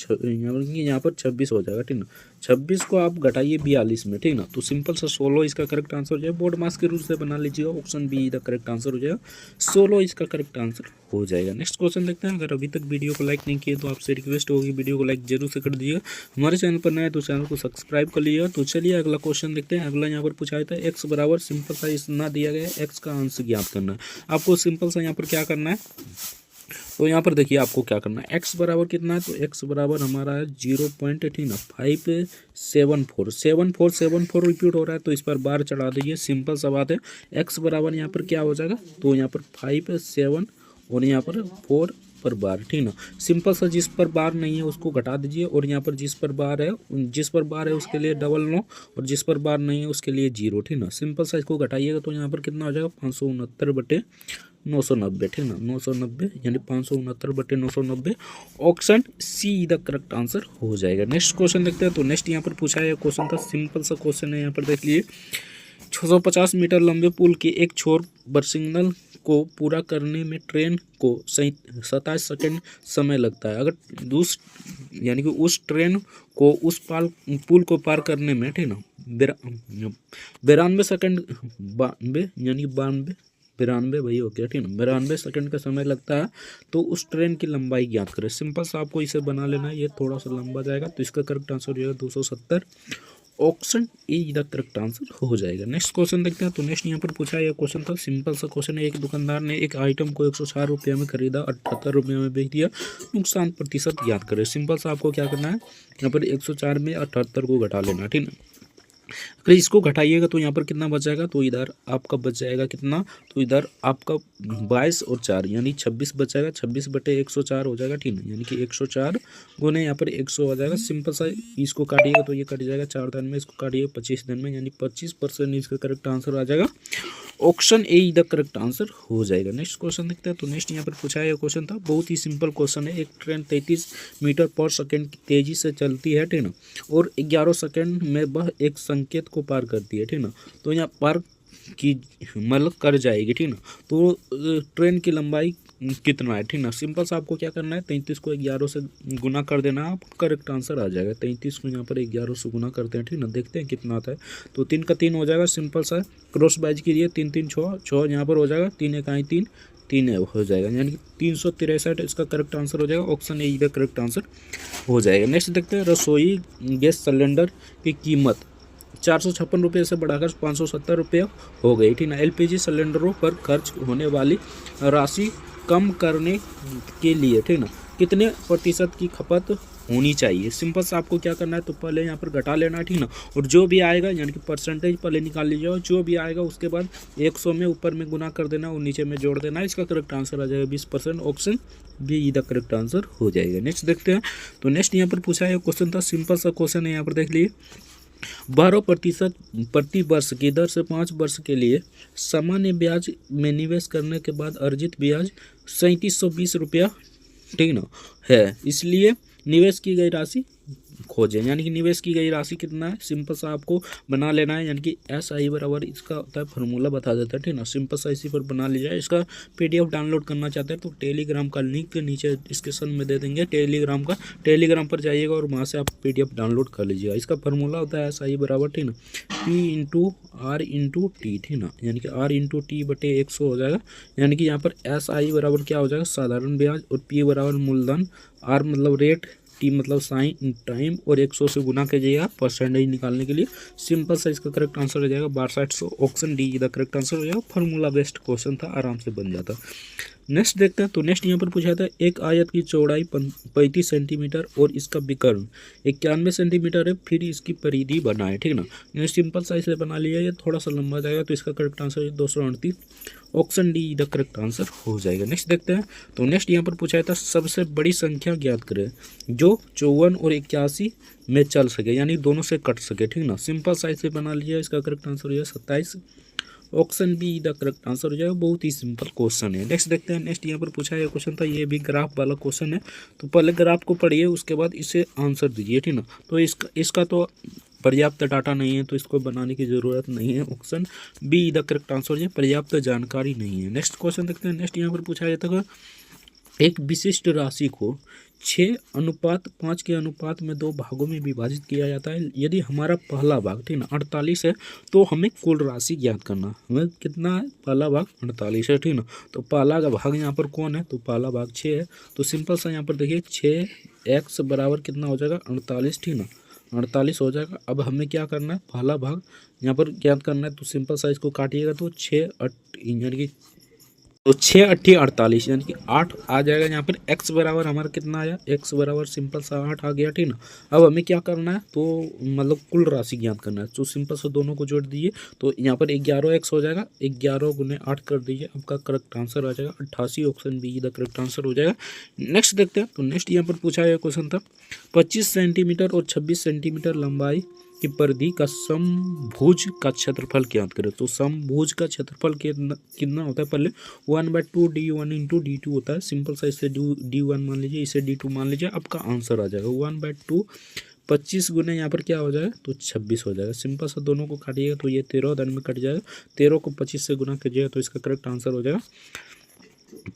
यहाँ पर 26 हो जाएगा, ठीक ना। 26 को आप घटाइए 42 में, ठीक ना। तो सिंपल सा 16 इसका करेक्ट आंसर हो जाएगा। बोर्ड मास के रूल से बना लीजिएगा। Option B the correct answer हो जाएगा। 16 इसका करेक्ट आंसर हो जाएगा। नेक्स्ट क्वेश्चन देखते हैं। अगर अभी तक वीडियो को लाइक नहीं किए तो आपसे रिक्वेस्ट होगी वीडियो को लाइक जरूर से कर दीजिएगा। हमारे चैनल पर नए हैं तो चैनल को सब्सक्राइब कर लीजिएगा। तो चलिए अगला क्वेश्चन देखते हैं। अगला यहाँ पर पूछा जाता है एक्स बराबर, सिंपल सा इतना दिया गया है, एक्स का अंश ज्ञात करना है। आपको सिंपल सा यहाँ पर क्या करना है, तो यहाँ पर देखिए आपको क्या करना है। एक्स बराबर कितना है, तो एक्स बराबर हमारा है 0.574 रिपीट हो रहा है, तो इस पर बार चढ़ा दीजिए। सिंपल सा बात है। एक्स बराबर यहाँ पर क्या हो जाएगा, तो यहाँ पर 5 7 और यहाँ पर 4 पर बार, ठीक ना। सिंपल सा जिस पर बार नहीं है उसको घटा दीजिए और यहाँ पर जिस पर बार है उसके लिए 9 और जिस पर बार नहीं है उसके लिए 0, ठीक ना। सिंपल सा इसको घटाइएगा तो यहाँ पर कितना हो जाएगा 569/990, ठीक ना। 990 यानी 569/990। Option see the correct answer हो जाएगा। नेक्स्ट क्वेश्चन देखते हैं। तो नेक्स्ट यहाँ पर पूछा है क्वेश्चन था, सिंपल सा क्वेश्चन है। यहाँ पर देख लीजिए 650 मीटर लंबे पुल के एक छोर पर सिग्नल को पूरा करने में ट्रेन को 27 सेकंड समय लगता है। अगर उस यानी कि उस ट्रेन को उस पुल को पार करने में, ठीक ना, 92 सेकंड, 92 यानी 92 92 वही हो गया, ठीक ना, 92 सेकंड का समय लगता है, तो उस ट्रेन की लंबाई ज्ञात करें। सिंपल सा आपको इसे बना लेना है, ये थोड़ा सा लंबा जाएगा, तो इसका करेक्ट आंसर हो जाएगा 270। Option A the correct answer हो जाएगा। नेक्स्ट क्वेश्चन देखते हैं। तो नेक्स्ट यहाँ पर पूछा यह क्वेश्चन था, सिंपल सा क्वेश्चन है। एक दुकानदार ने एक आइटम को 104 रुपये में खरीदा, 78 रुपये में बेच दिया, नुकसान प्रतिशत याद करें। सिंपल सा आपको क्या करना है, यहाँ पर 104 में 78 को घटा लेना, ठीक है। अगर इसको घटाइएगा तो यहाँ पर कितना बच जाएगा, तो इधर आपका बच जाएगा कितना, तो इधर आपका 22 और 4 यानी 26 बच जाएगा। 26/104 हो जाएगा, ठीक है, यानी कि 104 गुने यहाँ पर 100 आ जाएगा। सिंपल सा इसको काटिएगा तो ये कट जाएगा 4 दिन में, इसको काटिएगा 25 दिन में, यानी 25% इसका करेक्ट आंसर आ जाएगा। Option A the correct answer हो जाएगा। नेक्स्ट क्वेश्चन देखते हैं। तो नेक्स्ट यहाँ पर पूछा है क्वेश्चन था, बहुत ही सिंपल क्वेश्चन है। एक ट्रेन 33 मीटर पर सेकंड की तेजी से चलती है, ठीक ना, और 11 सेकंड में वह एक संकेत को पार करती है, ठीक ना। तो यहाँ पार की मतलब कर जाएगी, ठीक ना। तो ट्रेन की लंबाई कितना है, ठीक ना। सिंपल सा आपको क्या करना है, 33 को 11 से गुना कर देना, आप करेक्ट आंसर आ जाएगा। 33 को यहाँ पर 11 से गुना करते हैं, ठीक ना, देखते हैं कितना आता है। तो 3 का 3 हो जाएगा। सिंपल सा क्रॉस बाइज कीजिए, 3 3 6 6 यहाँ पर हो जाएगा, 3 1 3 3 हो जाएगा, यानी कि 363 इसका करेक्ट आंसर हो जाएगा। ऑप्शन ए का करेक्ट आंसर हो जाएगा। नेक्स्ट देखते हैं। रसोई गैस सिलेंडर की कीमत 456 रुपये से बढ़ाकर 570 रुपये हो गई, ठीक ना। एलपीजी सिलेंडरों पर खर्च होने वाली राशि कम करने के लिए, ठीक ना, कितने प्रतिशत की खपत होनी चाहिए। सिंपल से आपको क्या करना है, तो पहले यहाँ पर घटा लेना है, ठीक ना, और जो भी आएगा यानी कि परसेंटेज पहले निकाल लीजिए, और जो भी आएगा उसके बाद 100 में ऊपर में गुना कर देना और नीचे में जोड़ देना। इसका करेक्ट आंसर आ जाएगा 20%। Option B the correct answer हो जाएगा। नेक्स्ट देखते हैं। तो नेक्स्ट यहाँ पर पूछा है क्वेश्चन था, सिंपल सा क्वेश्चन है, यहाँ पर देख लीजिए। 12% प्रति वर्ष की दर से 5 वर्ष के लिए सामान्य ब्याज में निवेश करने के बाद अर्जित ब्याज 3720 रुपया, ठीक ना, है। इसलिए निवेश की गई राशि खोजें, यानी कि निवेश की गई राशि कितना है। सिंपल सा आपको बना लेना है, यानी कि SI बराबर इसका होता है, फार्मूला बता देता है, ठीक ना। सिंपल सा इसी पर बना लीजिए। इसका PDF डाउनलोड करना चाहते हैं तो टेलीग्राम का लिंक नीचे डिस्क्रिप्शन में दे देंगे, टेलीग्राम पर जाइएगा और वहाँ से आप PDF डाउनलोड कर लीजिएगा। इसका फार्मूला होता है SI बराबर, ठीक ना, P/R/T, ठीक ना, यानी कि R/T/100 हो जाएगा। यानी कि यहाँ पर SI बराबर क्या हो जाएगा, साधारण ब्याज, और P बराबर मूलधन, R मतलब रेट, T मतलब साइन टाइम, और 100 से गुना कीजिएगा परसेंटेज निकालने के लिए। सिंपल सा इसका करेक्ट आंसर हो जाएगा 6200। Option D the correct answer हो जाएगा। फार्मूला बेस्ड क्वेश्चन था, आराम से बन जाता। नेक्स्ट देखते हैं। तो नेक्स्ट यहाँ पर पूछा था, एक आयत की चौड़ाई 35 सेंटीमीटर और इसका विकर्ण 91 सेंटीमीटर है, फिर इसकी परिधि बनाए, ठीक ना। ये सिंपल सा इसे बना लिया, ये थोड़ा सा लंबा जाएगा, तो इसका करेक्ट आंसर है 238। Option D the correct answer हो जाएगा। नेक्स्ट देखते हैं। तो नेक्स्ट यहाँ पर पूछा था, सबसे बड़ी संख्या ज्ञात करें जो 54 और 81 में चल सके, यानी दोनों से कट सके, ठीक ना। सिंपल सा इसे बना लिया, इसका करेक्ट आंसर हो जाएगा 27। Option B the correct answer हो जाएगा। बहुत ही सिंपल क्वेश्चन है। नेक्स्ट देखते हैं। नेक्स्ट यहाँ पर पूछा है क्वेश्चन था, ये भी ग्राफ वाला क्वेश्चन है, तो पहले ग्राफ को पढ़िए, उसके बाद इसे आंसर दीजिए, ठीक ना। तो इसका तो पर्याप्त डाटा नहीं है, तो इसको बनाने की ज़रूरत नहीं है। Option B the correct answer है, पर्याप्त जानकारी नहीं है। नेक्स्ट क्वेश्चन देखते हैं। नेक्स्ट यहाँ पर पूछा जाता है, एक विशिष्ट राशि को 6:5 के अनुपात में 2 भागों में विभाजित किया जाता है। यदि हमारा पहला भाग, ठीक ना, 48 है, तो हमें कुल राशि ज्ञात करना। हमें कितना है, पहला भाग 48 है, ठीक ना। तो पहला का भाग यहाँ पर कौन है, तो पहला भाग 6 है। तो सिंपल सा यहाँ पर देखिए 6x बराबर कितना हो जाएगा, 48, ठीक ना, 48 हो जाएगा। अब हमें क्या करना है, पहला भाग यहाँ पर ज्ञात करना है। तो सिंपल सा इसको काटिएगा तो 6 यानी कि 6 8 48 यानी कि 8 आ जाएगा। यहाँ पर x बराबर हमारा कितना आया, x बराबर सिंपल सा 8 आ गया, ठीक ना। अब हमें क्या करना है, तो मतलब कुल राशि ज्ञात करना है। तो सिंपल से दोनों को जोड़ दीजिए, तो यहाँ पर 11x हो जाएगा, 11 गुने 8 कर दीजिए, आपका करेक्ट आंसर आ जाएगा 88। Option B the correct answer हो जाएगा। नेक्स्ट देखते हैं। तो नेक्स्ट यहाँ पर पूछा गया क्वेश्चन था, 25 सेंटीमीटर और 26 सेंटीमीटर लंबाई की परिधि का समभुज का क्षेत्रफल ज्ञात करें। तो समभुज का क्षेत्रफल कितना होता है, पहले 1/2 d1 इंटू d2 होता है। सिंपल सा इसे d1 मान लीजिए, इसे d2 मान लीजिए, आपका आंसर आ जाएगा 1/2 25 गुने यहाँ पर क्या हो जाएगा तो 26 हो जाएगा। सिंपल सा दोनों को काटिएगा तो ये 13 दिन में कट जाएगा। 13 को 25 से गुना कीजिएगा तो इसका करेक्ट आंसर हो जाएगा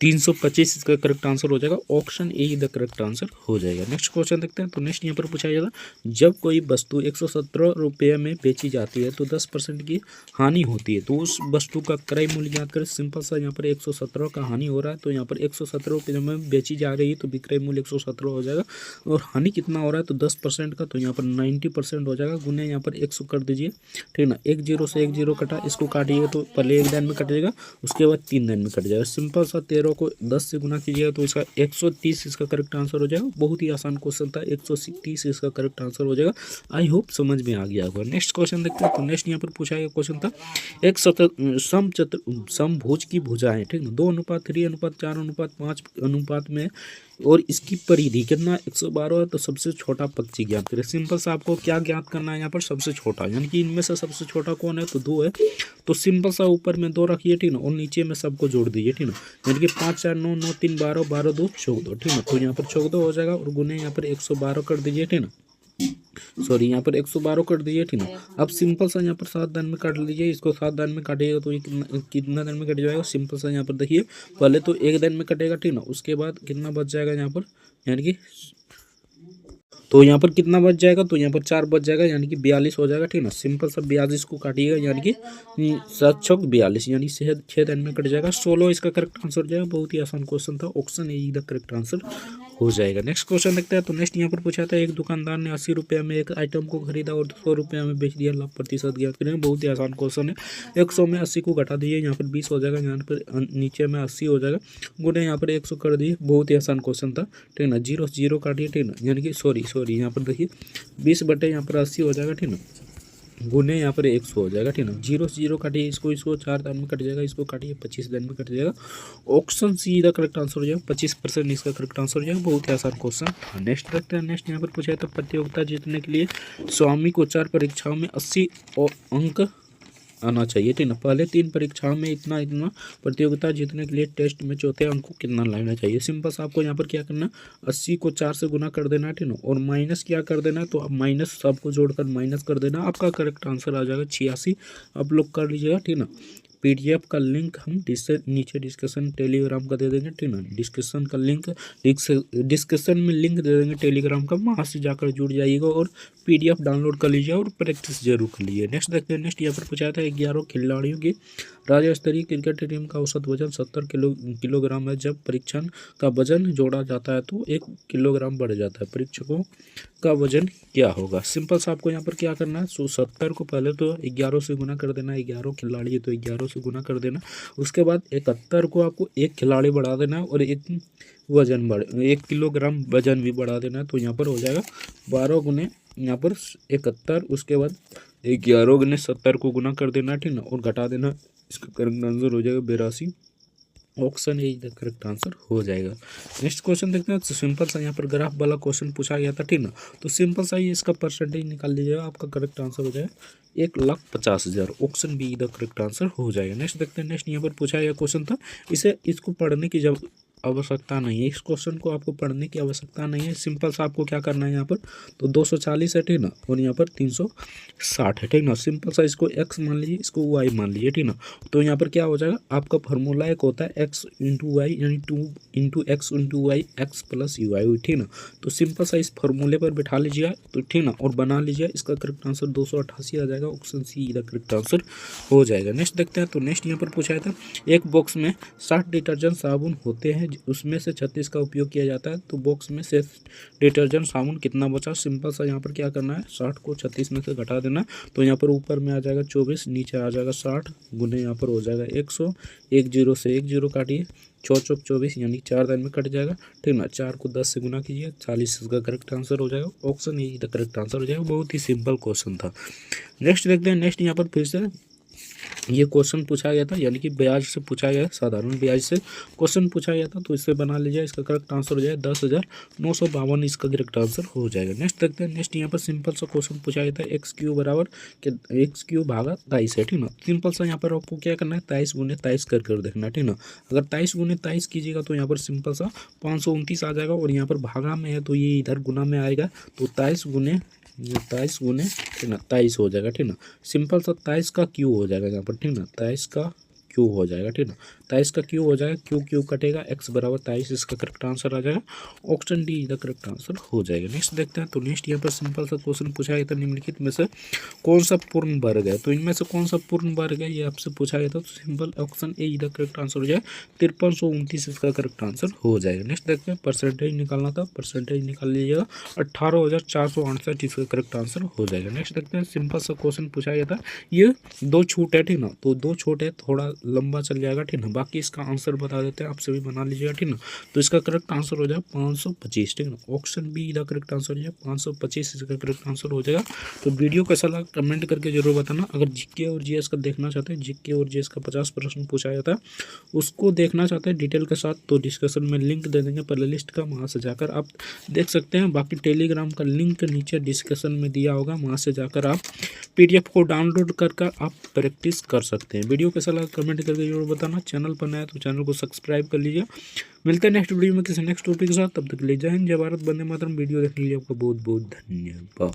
325। इसका करेक्ट आंसर हो जाएगा option A the correct answer हो जाएगा। नेक्स्ट क्वेश्चन देखते हैं। तो नेक्स्ट यहाँ पर पूछा जाएगा, जब कोई वस्तु 117 रुपये में बेची जाती है तो 10% की हानि होती है, तो उस वस्तु का क्रय मूल्य ज्ञात करें। सिंपल सा यहाँ पर 117 का हानि हो रहा है, तो यहाँ पर 117 रुपये में बेची जा रही है तो विक्रय मूल्य 117 हो जाएगा। और हानि कितना हो रहा है तो 10% का, तो यहाँ पर 90% हो जाएगा। गुने यहाँ पर 100 कर दीजिए, ठीक ना। 1 0 से 1 0 कटा, इसको काटिएगा तो पहले 1 दिन में कट जाएगा, उसके बाद 3 दिन में कट जाएगा। सिंपल सा 13 को 10 से गुना कीजिएगा तो इसका 130 इसका करेक्ट आंसर हो जाएगा। बहुत ही आसान क्वेश्चन था, 130 इसका करेक्ट आंसर हो जाएगा। आई होप समझ में आ गया होगा। नेक्स्ट क्वेश्चन देखते हैं। तो नेक्स्ट यहाँ पर पूछा गया क्वेश्चन था, एक समभुज की भुजाएं, ठीक ना, 2:3:4:5 में और इसकी परिधि कितना 112 है, तो सबसे छोटा पक्षी ज्ञात करें। सिंपल से आपको क्या ज्ञात करना है यहाँ पर, सबसे छोटा, यानी कि इनमें से सबसे छोटा कौन है तो 2 है। तो सिंपल सा ऊपर में 2 रखिए, ठीक ना, और नीचे में सबको जोड़ दीजिए, ठीक ना। यानी कि 5 4 9 9 3 12 12 2 14, ठीक ना। तो यहाँ पर 14 हो जाएगा और गुने यहाँ पर 112 कर दीजिए, ठीक ना। सॉरी, यहाँ पर 112 कर दीजिए, ठीक ना। अब सिंपल सा यहाँ पर 7 दिन में काट लीजिए, इसको 7 दिन में काटिएगा तो ये कितना दिन में कट जाएगा। सिंपल सा यहाँ पर देखिए, पहले तो 1 दिन में कटेगा, ठीक ना, उसके बाद कितना बच जाएगा यहाँ पर, यानी कि तो यहाँ पर कितना बच जाएगा तो यहाँ पर 4 बच जाएगा, यानी कि 42 हो जाएगा, ठीक ना। सिंपल सा 42 को काटिएगा, यानी कि 7 छक 42, यानी 6 दिन में कट जाएगा। 16 इसका करेक्ट आंसर हो जाएगा। बहुत ही आसान क्वेश्चन था, option A the correct answer हो जाएगा। नेक्स्ट क्वेश्चन देखते हैं। तो नेक्स्ट यहाँ पर पूछा था, एक दुकानदार ने 80 रुपये में एक आइटम को खरीदा और 100 रुपये में बेच दिया, लाभ प्रतिशत ज्ञात करें। बहुत ही आसान क्वेश्चन है। 100 में 80 को घटा दीजिए, यहाँ पर 20 हो जाएगा, यहाँ पर नीचे में 80 हो जाएगा, गुने यहाँ पर 100 कर दिए। बहुत ही आसान क्वेश्चन था, ठीक ना। 0 0 काटिए, ठीक ना, यानी कि सॉरी यहाँ पर देखिए 20 बटे यहाँ पर 80 हो जाएगा, ठीक ना, गुने यहाँ पर 100 हो जाएगा, ठीक ना। 0 0 काटिए, इसको 4 दिन में कट जाएगा, इसको काटिए 25 दिन में कट जाएगा। Option see the correct answer हो जाएगा। 25% इसका करेक्ट आंसर हो जाएगा। बहुत ही आसान क्वेश्चन। नेक्स्ट देखते हैं। नेक्स्ट यहाँ पर पूछा है, तो प्रतियोगिता जीतने के लिए स्वामी को 4 परीक्षाओं में 80 अंक आना चाहिए, ठीक ना। पहले 3 परीक्षाओं में इतना, प्रतियोगिता जीतने के लिए टेस्ट में चौथे अंक को कितना लाना चाहिए। सिंपल सा आपको यहाँ पर क्या करना, 80 को 4 से गुना कर देना है, ठीक ना, और माइनस क्या कर देना, तो अब माइनस सबको जोड़कर माइनस कर देना, आपका करेक्ट आंसर आ जाएगा 86। आप लोग कर लीजिएगा, ठीक ना। PDF का लिंक हम नीचे डिस्कशन टेलीग्राम का दे देंगे, ठीक ना। डिस्कशन का लिंक डिस्कशन में लिंक दे देंगे टेलीग्राम का, वहाँ से जाकर जुड़ जाइएगा और PDF डाउनलोड कर लीजिए और प्रैक्टिस जरूर कर लीजिए। नेक्स्ट देखते हैं। नेक्स्ट यहाँ पर पूछा था, 11 खिलाड़ियों की राज्य स्तरीय क्रिकेट टीम का औसत वजन 70 किलोग्राम है। जब परीक्षण का वजन जोड़ा जाता है तो 1 किलोग्राम बढ़ जाता है, परीक्षकों का वजन क्या होगा। सिंपल सा आपको यहाँ पर क्या करना है, 70 को पहले तो 11 से गुना कर देना, 11 खिलाड़ी है तो 11 से गुना कर देना। उसके बाद 71 को आपको 1 खिलाड़ी बढ़ा देना है और 1 किलोग्राम वजन भी बढ़ा देना है। तो यहाँ पर हो जाएगा 12 गुने यहाँ पर 71, उसके बाद 11 गुने 70 को गुना कर देना, ठीक ना, और घटा देना। इसका करेक्ट आंसर हो जाएगा 82। Option A the correct answer हो जाएगा। नेक्स्ट क्वेश्चन देखते हैं। तो सिंपल सा यहाँ पर ग्राफ वाला क्वेश्चन पूछा गया था, ठीक ना। तो सिंपल सा ये इसका परसेंटेज निकाल लीजिएगा, आपका करेक्ट आंसर हो जाएगा 1,50,000। Option B the correct answer हो जाएगा। नेक्स्ट देखते हैं। नेक्स्ट यहाँ पर पूछा गया क्वेश्चन था, इसको पढ़ने की जब आवश्यकता नहीं है, इस क्वेश्चन को आपको पढ़ने की आवश्यकता नहीं है। सिंपल सा आपको क्या करना है यहाँ पर, तो 240 है, ठीक ना, और यहाँ पर 360 है, ठीक ना। सिंपल सा इसको x मान लीजिए, इसको y मान लीजिए, ठीक ना। तो यहाँ पर क्या हो जाएगा, आपका फार्मूला एक होता है x इंटू वाई, यानी 2 into X into Y, X plus U Y, ठीक ना। तो सिंपल सा इस फार्मूले पर बैठा लीजिए, तो ठीक ना, और बना लीजिए। इसका करेक्ट आंसर 288 आ जाएगा। Option see the correct answer हो जाएगा। नेक्स्ट देखते हैं। तो नेक्स्ट यहाँ पर पूछा था, एक बॉक्स में 60 डिटर्जेंट साबुन होते हैं, उसमें से 36 का उपयोग किया जाता है, तो बॉक्स में से डिटर्जेंट साबुन कितना बचा। सिंपल सा यहाँ पर क्या करना है, 60 को 36 में से घटा देना। तो यहाँ पर ऊपर में आ जाएगा 24, नीचे आ जाएगा 60, गुने यहाँ पर हो जाएगा 100। 1 0 से 1 0 काटिए, 6 चौक 24, यानी 4 दिन में कट जाएगा, ठीक ना। 4 को 10 से गुना कीजिए, 40 इसका करेक्ट आंसर हो जाएगा। Option A the correct answer हो जाएगा। बहुत ही सिंपल क्वेश्चन था। नेक्स्ट देखते हैं। नेक्स्ट यहाँ पर फिर से ये क्वेश्चन पूछा गया था, यानी कि ब्याज से पूछा गया है, साधारण ब्याज से क्वेश्चन पूछा गया था, तो इससे बना लीजिए। इसका करेक्ट आंसर हो जाएगा 10,952 इसका करेक्ट आंसर हो जाएगा। नेक्स्ट देखते हैं। नेक्स्ट यहाँ पर सिंपल सा क्वेश्चन पूछा गया था, x³ बराबर x³ भागा 23 है, ठीक ना। सिंपल सा यहाँ पर आपको क्या करना है, 23 गुने 23 कर देखना, ठीक ना। अगर 23 गुने 23 कीजिएगा तो यहाँ पर सिंपल सा 529 आ जाएगा, और यहाँ पर भागा में है तो ये इधर गुना में आएगा, तो 23 गुने ये 23 गुने ठीक ना 23 हो जाएगा ठीक ना। सिंपल सा 23 का क्यू हो जाएगा यहाँ पर ठीक ना, 23 का क्यू हो जाएगा ठीक ना, 23 का क्यू हो जाएगा, क्यू क्यू कटेगा, x बराबर 23 इसका करेक्ट आंसर आ जाएगा। ऑप्शन डी इधर करेक्ट आंसर हो जाएगा। नेक्स्ट देखते हैं, तो नेक्स्ट यहाँ पर सिंपल सा क्वेश्चन पूछा गया था, निम्नलिखित में से कौन सा पूर्ण वर्ग है, तो इनमें से कौन सा पूर्ण वर्ग है ये आपसे पूछा गया था, तो सिंपल ऑप्शन ए इधर करेक्ट आंसर हो जाएगा। 5329 इसका करेक्ट आंसर हो जाएगा। नेक्स्ट देखते हैं, परसेंटेज निकालना था, परसेंटेज निकाल लीजिएगा, 18,468 इसका करेक्ट आंसर हो जाएगा। नेक्स्ट देखते हैं, सिंपल सा क्वेश्चन पूछा गया था, ये 2 छूट है ठीक ना, तो 2 छूट है, थोड़ा लंबा चल जाएगा ठीक ना, बाकी इसका आंसर बता देते हैं, आप सभी बना लीजिएगा ठीक ना। तो इसका करेक्ट आंसर हो जाएगा 525 ठीक ना, ऑप्शन बी इधर करेक्ट आंसर हो जाएगा, 525 इसका करेक्ट आंसर हो जाएगा। तो वीडियो कैसा लगा कमेंट करके जरूर बताना। अगर जीके और जीएस का देखना चाहते हैं, जीके और जीएस का 50 प्रश्न पूछा जाता है, उसको देखना चाहते हैं डिटेल के साथ, तो डिस्कशन में लिंक दे देंगे प्ले लिस्ट का, वहाँ से जाकर आप देख सकते हैं। बाकी टेलीग्राम का लिंक नीचे डिस्कशन में दिया होगा, वहाँ से जाकर आप PDF को डाउनलोड कर आप प्रैक्टिस कर सकते हैं। वीडियो कैसा लगा कमेंट करके जरूर बताना। चैनल पर नया तो चैनल को सब्सक्राइब कर लीजिए। मिलते हैं नेक्स्ट वीडियो में किसी नेक्स्ट टॉपिक के साथ, तब तक ले जय हिंद, जय भारत, वंदे मातरम। वीडियो देखने के लिए आपका बहुत बहुत धन्यवाद।